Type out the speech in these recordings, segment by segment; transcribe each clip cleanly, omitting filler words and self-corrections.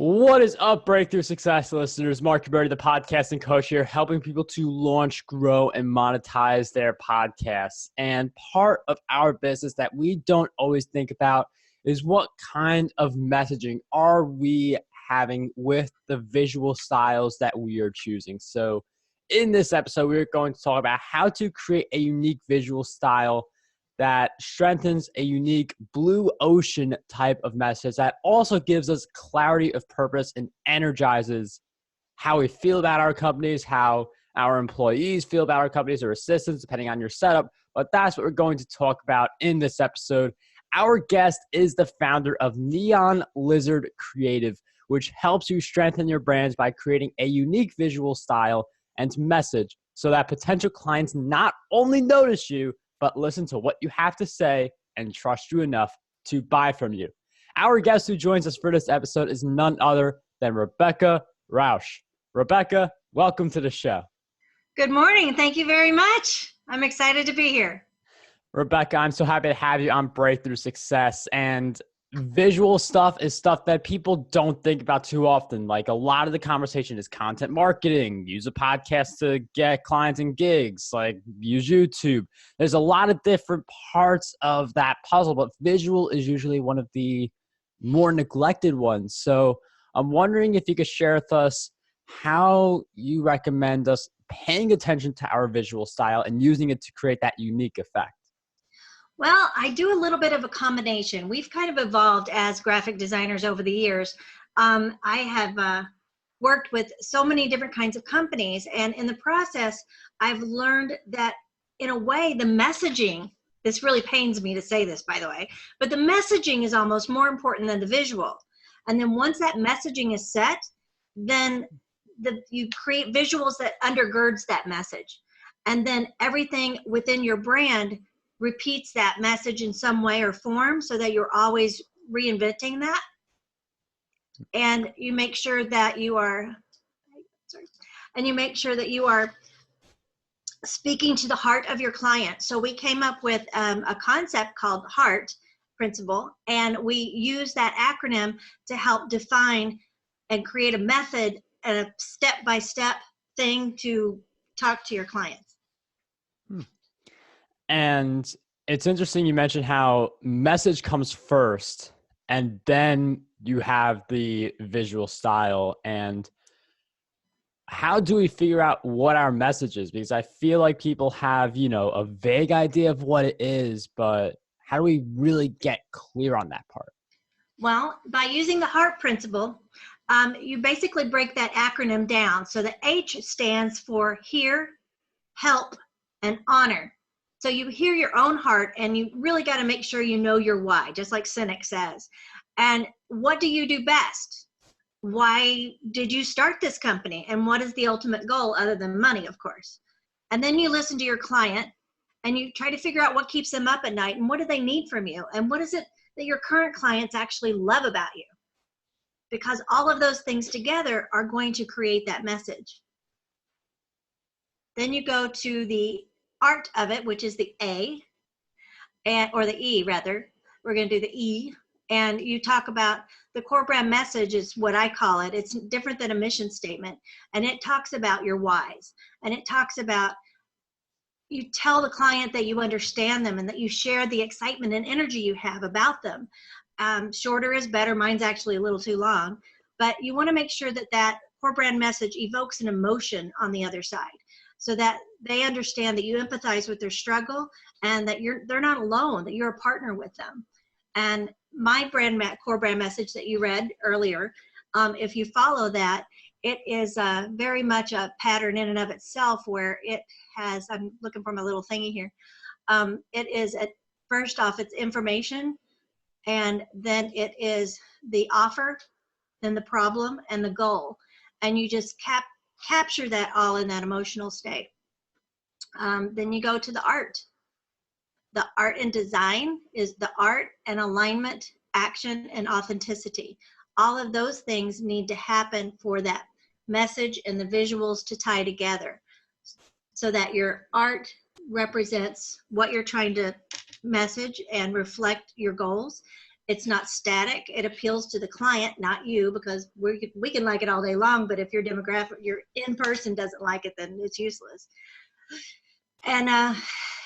What is up, Breakthrough Success listeners? Marc, the podcasting coach here, helping people to launch, grow, and monetize their podcasts. And part of our business that we don't always think about is what kind of messaging are we having with the visual styles that we are choosing. So in this episode, we're going to talk about how to create a unique visual style that strengthens a unique blue ocean type of message that also gives us clarity of purpose and energizes how we feel about our companies, how our employees feel about our companies or assistants, depending on your setup. But that's what we're going to talk about in this episode. Our guest is the founder of Neon Lizard Creative, which helps you strengthen your brands by creating a unique visual style and message so that potential clients not only notice you, but listen to what you have to say and trust you enough to buy from you. Our guest who joins us for this episode is none other than Rebecca Rausch. Rebecca, welcome to the show. Good morning. Thank you very much. I'm excited to be here. Rebecca, I'm so happy to have you on Breakthrough Success. And visual stuff is stuff that people don't think about too often. Like a lot of the conversation is content marketing, use a podcast to get clients and gigs, like use YouTube. There's a lot of different parts of that puzzle, but visual is usually one of the more neglected ones. So I'm wondering if you could share with us how you recommend us paying attention to our visual style and using it to create that unique effect. Well, I do a little bit of a combination. We've kind of evolved as graphic designers over the years. I have worked with so many different kinds of companies, and in the process, I've learned that in a way, the messaging, this really pains me to say this, by the way, but the messaging is almost more important than the visual. And then once that messaging is set, then you create visuals that undergirds that message. And then everything within your brand repeats that message in some way or form so that you're always reinventing that. And you make sure that you are, speaking to the heart of your client. So we came up with a concept called H.E.A.R.T principle, and we use that acronym to help define and create a method and a step-by-step thing to talk to your clients. And it's interesting you mentioned how message comes first and then you have the visual style. And how do we figure out what our message is? Because I feel like people have, a vague idea of what it is, but how do we really get clear on that part? Well, by using the H.E.A.R.T principle, you basically break that acronym down. So the H stands for hear, help, and honor. So you hear your own heart, and you really got to make sure you know your why, just like Cynic says. And what do you do best? Why did you start this company? And what is the ultimate goal other than money, of course? And then you listen to your client, and you try to figure out what keeps them up at night, and what do they need from you? And what is it that your current clients actually love about you? Because all of those things together are going to create that message. Then you go to the art of it, which is the A, or the E rather. We're going to do the E, and you talk about the core brand message is what I call it. It's different than a mission statement, and it talks about your whys, and it talks about you tell the client that you understand them and that you share the excitement and energy you have about them. Shorter is better. Mine's actually a little too long, but you want to make sure that that core brand message evokes an emotion on the other side, so that they understand that you empathize with their struggle and that they're not alone, that you're a partner with them. And my core brand message that you read earlier, if you follow that, it is very much a pattern in and of itself where it has, I'm looking for my little thingy here. It is, first off, it's information, and then it is the offer, then the problem, and the goal. And you just capture that all in that emotional state. Then you go to the art. The art and design is the art and alignment, action, and authenticity. All of those things need to happen for that message and the visuals to tie together, so that your art represents what you're trying to message and reflect your goals. It's not static. It appeals to the client, not you, because we can like it all day long, but if your demographic, your in-person doesn't like it, then it's useless. And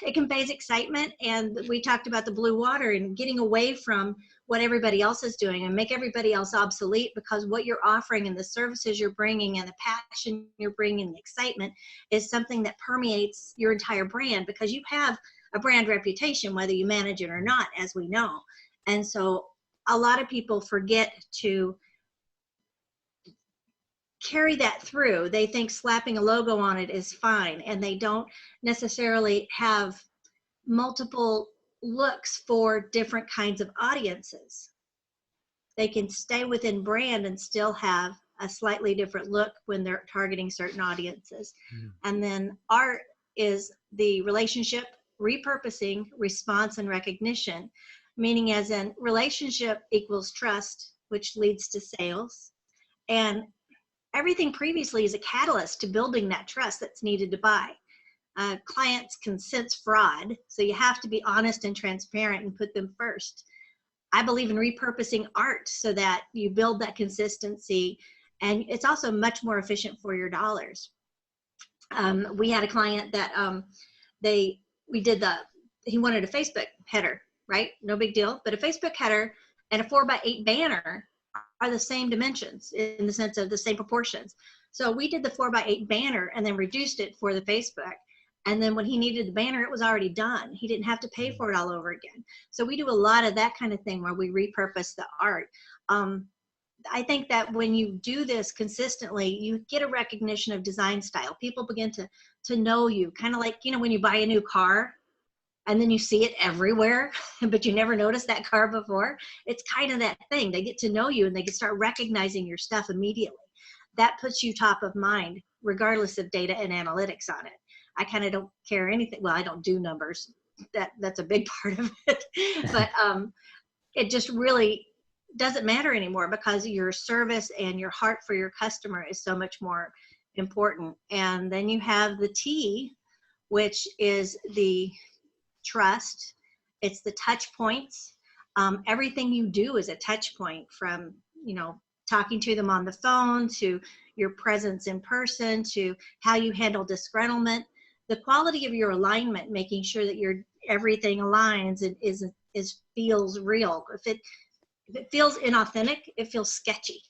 it conveys excitement. And we talked about the blue water and getting away from what everybody else is doing and make everybody else obsolete, because what you're offering and the services you're bringing and the passion you're bringing, the excitement, is something that permeates your entire brand, because you have a brand reputation, whether you manage it or not, as we know. And so a lot of people forget to carry that through. They think slapping a logo on it is fine, and they don't necessarily have multiple looks for different kinds of audiences. They can stay within brand and still have a slightly different look when they're targeting certain audiences. And then art is the relationship, repurposing, response, and recognition, meaning as in relationship equals trust, which leads to sales. And everything previously is a catalyst to building that trust that's needed to buy. Clients can sense fraud, so you have to be honest and transparent and put them first. I believe in repurposing art so that you build that consistency, and it's also much more efficient for your dollars. We had a client that he wanted a Facebook header, right? No big deal, but a Facebook header and a 4x8 banner are the same dimensions in the sense of the same proportions. So we did the 4x8 banner and then reduced it for the Facebook. And then when he needed the banner, it was already done. He didn't have to pay for it all over again. So we do a lot of that kind of thing where we repurpose the art. I think that when you do this consistently, you get a recognition of design style. People begin to know you, kind of like, when you buy a new car and then you see it everywhere, but you never noticed that car before. It's kind of that thing. They get to know you and they can start recognizing your stuff immediately. That puts you top of mind, regardless of data and analytics on it. I kind of don't care anything. Well, I don't do numbers. That's a big part of it. But it just really doesn't matter anymore, because your service and your heart for your customer is so much more important. And then you have the T, which is the trust. It's the touch points. Everything you do is a touch point, from talking to them on the phone, to your presence in person, to how you handle disgruntlement, the quality of your alignment, making sure that everything aligns and is feels real. If it feels inauthentic, it feels sketchy.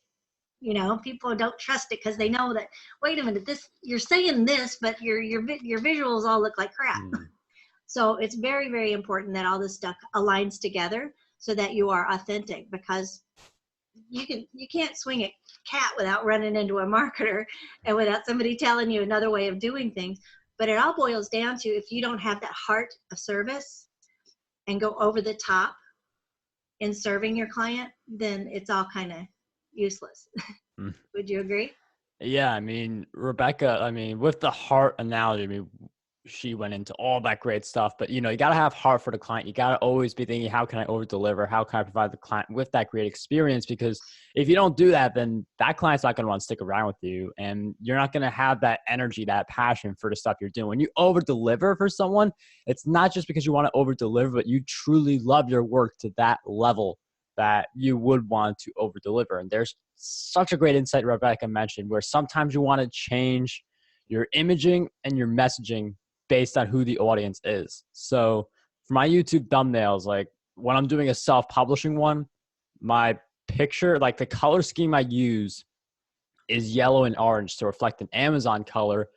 People don't trust it because they know that, wait a minute, you're saying this, but your visuals all look like crap. So it's very, very important that all this stuff aligns together so that you are authentic, because you can't swing a cat without running into a marketer and without somebody telling you another way of doing things. But it all boils down to, if you don't have that heart of service and go over the top in serving your client, then it's all kind of useless. Would you agree? Yeah, Rebecca, with the heart analogy, she went into all that great stuff, but you got to have heart for the client. You got to always be thinking, how can I over deliver? How can I provide the client with that great experience? Because if you don't do that, then that client's not going to want to stick around with you, and you're not going to have that energy, that passion for the stuff you're doing. When you over deliver for someone, it's not just because you want to over deliver, but you truly love your work to that level that you would want to over deliver. And there's such a great insight Rebecca mentioned, where sometimes you want to change your imaging and your messaging based on who the audience is. So for my YouTube thumbnails, like when I'm doing a self-publishing one, my picture, like the color scheme I use is yellow and orange to reflect an Amazon color.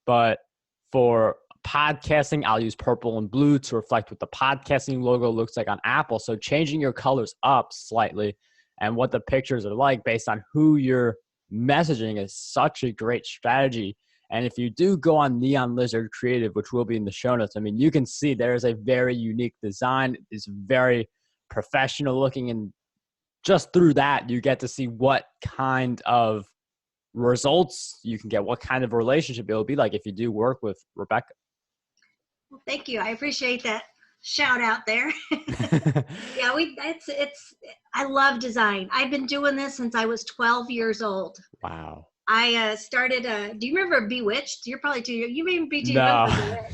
But for podcasting, I'll use purple and blue to reflect what the podcasting logo looks like on Apple. So changing your colors up slightly and what the pictures are like based on who you're messaging is such a great strategy. And if you do go on Neon Lizard Creative, which will be in the show notes, you can see there is a very unique design. It's very professional looking. And just through that, you get to see what kind of results you can get, what kind of relationship it will be like if you do work with Rebecca. Well, thank you. I appreciate that shout out there. Yeah, I love design. I've been doing this since I was 12 years old. Wow. I started, do you remember Bewitched? You're probably you may be too young for Bewitched.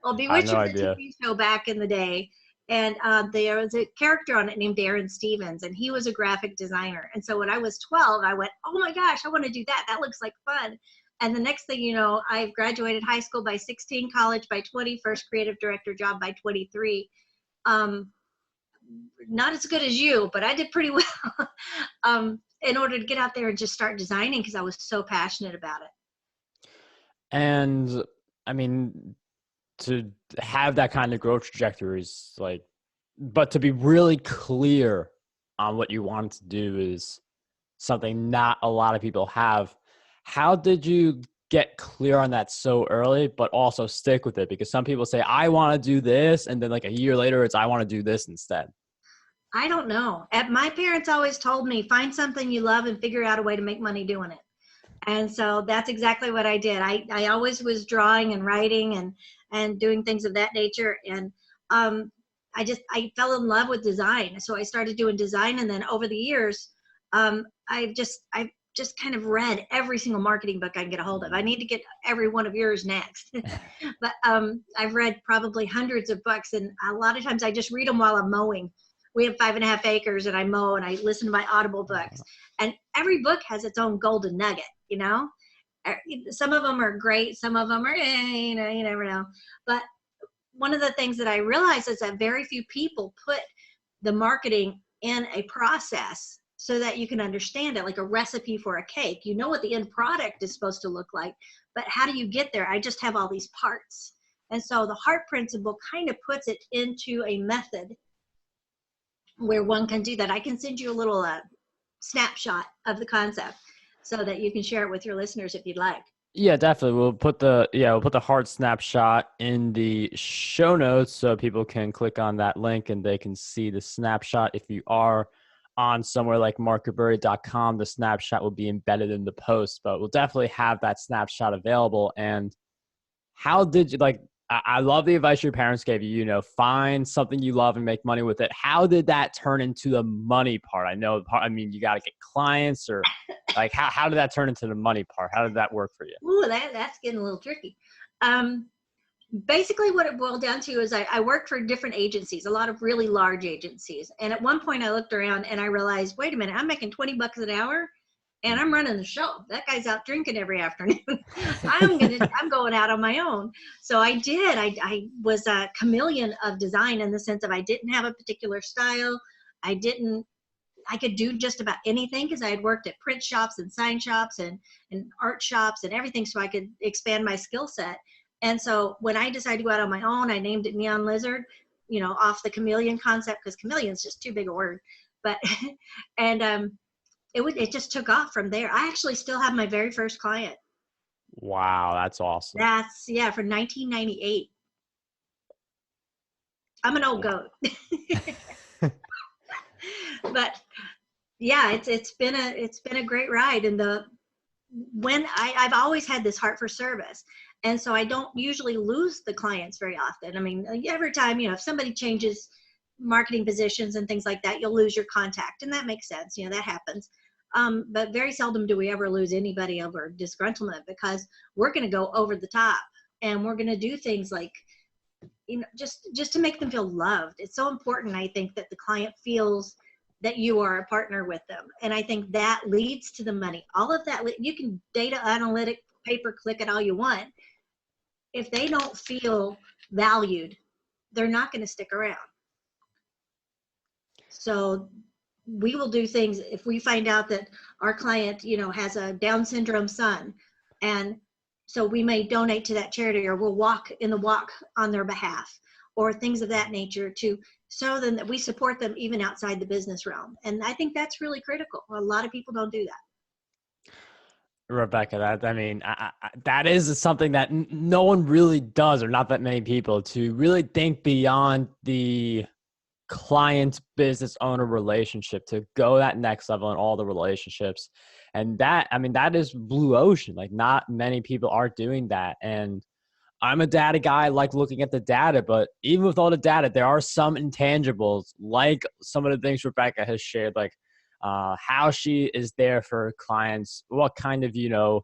Well, Bewitched was a TV show back in the day. And there was a character on it named Darren Stevens, and he was a graphic designer. And so when I was 12, I went, oh my gosh, I want to do that. That looks like fun. And the next thing you know, I graduated high school by 16, college by 20, first creative director job by 23. Not as good as you, but I did pretty well in order to get out there and just start designing because I was so passionate about it. And I mean, to have that kind of growth trajectory is like, but to be really clear on what you want to do is something not a lot of people have. How did you get clear on that so early, but also stick with it? Because some people say, I want to do this. And then like a year later, it's, I want to do this instead. I don't know. My parents always told me, find something you love and figure out a way to make money doing it. And so that's exactly what I did. I always was drawing and writing and doing things of that nature. And I fell in love with design. So I started doing design. And then over the years, I've just kind of read every single marketing book I can get a hold of. I need to get every one of yours next. But I've read probably hundreds of books. And a lot of times I just read them while I'm mowing. We have 5.5 acres and I mow and I listen to my Audible books. And every book has its own golden nugget, you know? Some of them are great. Some of them are, you know, you never know. But one of the things that I realized is that very few people put the marketing in a process so that you can understand it, like a recipe for a cake. You know what the end product is supposed to look like, but how do you get there? I just have all these parts. And so the H.E.A.R.T principle kind of puts it into a method where one can do that. I can send you a little snapshot of the concept so that you can share it with your listeners if you'd like. Yeah, definitely. We'll put the H.E.A.R.T snapshot in the show notes so people can click on that link and they can see the snapshot. If you are on somewhere like markberry.com, the snapshot will be embedded in the post, but we'll definitely have that snapshot available. And how did you, like, I love the advice your parents gave you, you know, find something you love and make money with it. How did that turn into the money part? I mean, you got to get clients, or like, how did that turn into the money part? How did that work for you? Ooh, that's getting a little tricky. Basically what it boiled down to is I worked for different agencies, a lot of really large agencies. And at one point I looked around and I realized, wait a minute, I'm making $20 an hour and I'm running the show. That guy's out drinking every afternoon. I'm going out on my own. So I did. I was a chameleon of design in the sense of I didn't have a particular style. I could do just about anything because I had worked at print shops and sign shops and art shops and everything, so I could expand my skill set. And so when I decided to go out on my own, I named it Neon Lizard, you know, off the chameleon concept, because chameleon is just too big a word. But and it just took off from there. I actually still have my very first client. Wow, that's awesome. That's for 1998. I'm an old goat. But yeah, it's been a great ride. And I've always had this heart for service. And so I don't usually lose the clients very often. I mean, every time, you know, if somebody changes marketing positions and things like that, you'll lose your contact. And that makes sense. You know, that happens. But very seldom do we ever lose anybody over disgruntlement, because we're going to go over the top and we're going to do things like, you know, just to make them feel loved. It's so important, I think, that the client feels that you are a partner with them. And I think that leads to the money. All of that, you can data analytic, pay-per-click it all you want. If they don't feel valued, they're not going to stick around. So we will do things if we find out that our client, you know, has a Down syndrome son, and so we may donate to that charity, or we'll walk in the walk on their behalf, or things of that nature, to show them that we support them even outside the business realm. And I think that's really critical. A lot of people don't do that. Rebecca, that is something that no one really does, or not that many people, to really think beyond the client business owner relationship, to go that next level in all the relationships. And that is blue ocean. Like, not many people are doing that. And I'm a data guy. I like looking at the data, but even with all the data, there are some intangibles, like some of the things Rebecca has shared, like how she is there for clients, what kind of, you know,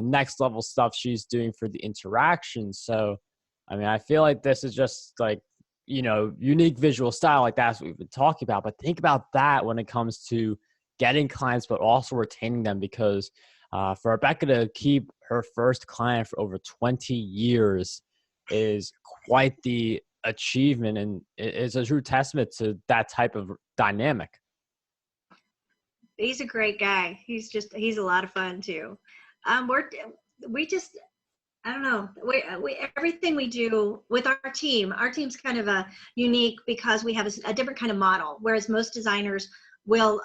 next level stuff she's doing for the interaction. So, I mean, I feel like this is just like, unique visual style, like that's what we've been talking about. But think about that when it comes to getting clients, but also retaining them, because for Rebecca to keep her first client for over 20 years is quite the achievement, and it's a true testament to that type of dynamic. He's a great guy. He's a lot of fun too. We just, I don't know. We everything we do with our team's kind of a unique because we have a different kind of model. Whereas most designers will,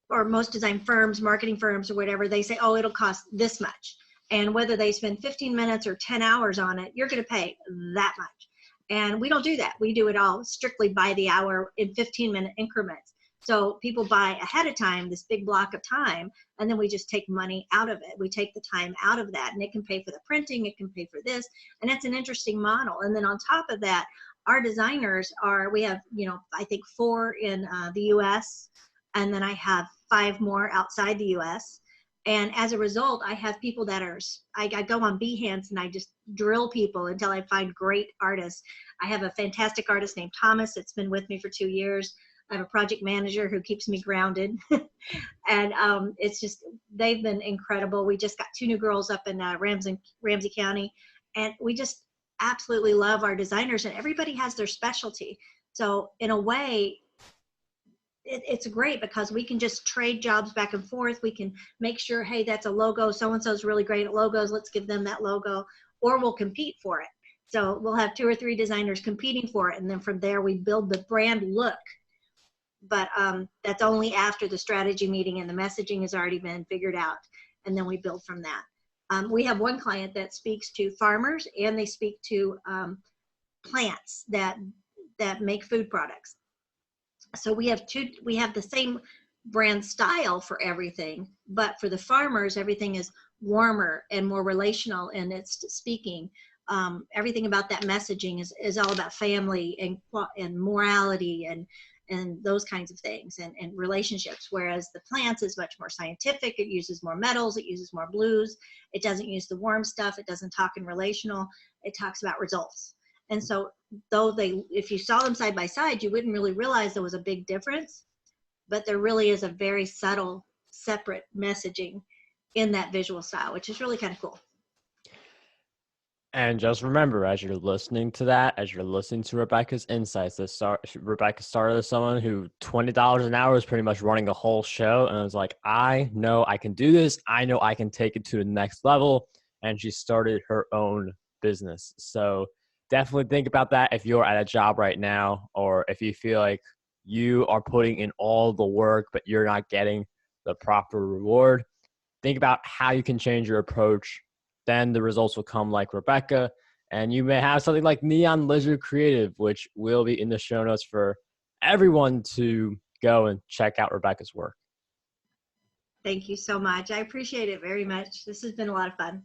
or most design firms, marketing firms or whatever, they say, oh, it'll cost this much. And whether they spend 15 minutes or 10 hours on it, you're going to pay that much. And we don't do that. We do it all strictly by the hour in 15-minute increments. So people buy ahead of time, this big block of time, and then we just take money out of it. We take the time out of that, and it can pay for the printing, it can pay for this, and that's an interesting model. And then on top of that, our designers we have, I think 4 in the US, and then I have 5 more outside the US. And as a result, I have people that I go on Behance and I just drill people until I find great artists. I have a fantastic artist named Thomas that's been with me for 2 years. I have a project manager who keeps me grounded. And it's just, they've been incredible. We just got 2 new girls up in Ramsey County. And we just absolutely love our designers, and everybody has their specialty. So in a way, it's great because we can just trade jobs back and forth. We can make sure, hey, that's a logo. So-and-so's really great at logos. Let's give them that logo, or we'll compete for it. So we'll have 2 or 3 designers competing for it. And then from there, we build the brand look. But that's only after the strategy meeting and the messaging has already been figured out. And then we build from that. We have one client that speaks to farmers, and they speak to plants that make food products. So we have the same brand style for everything, but for the farmers, everything is warmer and more relational in its speaking. Everything about that messaging is all about family and morality and those kinds of things and relationships. Whereas the plants is much more scientific. It uses more metals. It uses more blues. It doesn't use the warm stuff. It doesn't talk in relational. It talks about results. And so if you saw them side by side, you wouldn't really realize there was a big difference, but there really is a very subtle, separate messaging in that visual style, which is really kind of cool. And just remember, as you're listening to that, as you're listening to Rebecca's insights, Rebecca started as someone who $20 an hour is pretty much running a whole show. And I was like, I know I can do this. I know I can take it to the next level. And she started her own business. So definitely think about that if you're at a job right now, or if you feel like you are putting in all the work, but you're not getting the proper reward. Think about how you can change your approach. Then the results will come like Rebecca, and you may have something like Neon Lizard Creative, which will be in the show notes for everyone to go and check out Rebecca's work. Thank you so much. I appreciate it very much. This has been a lot of fun.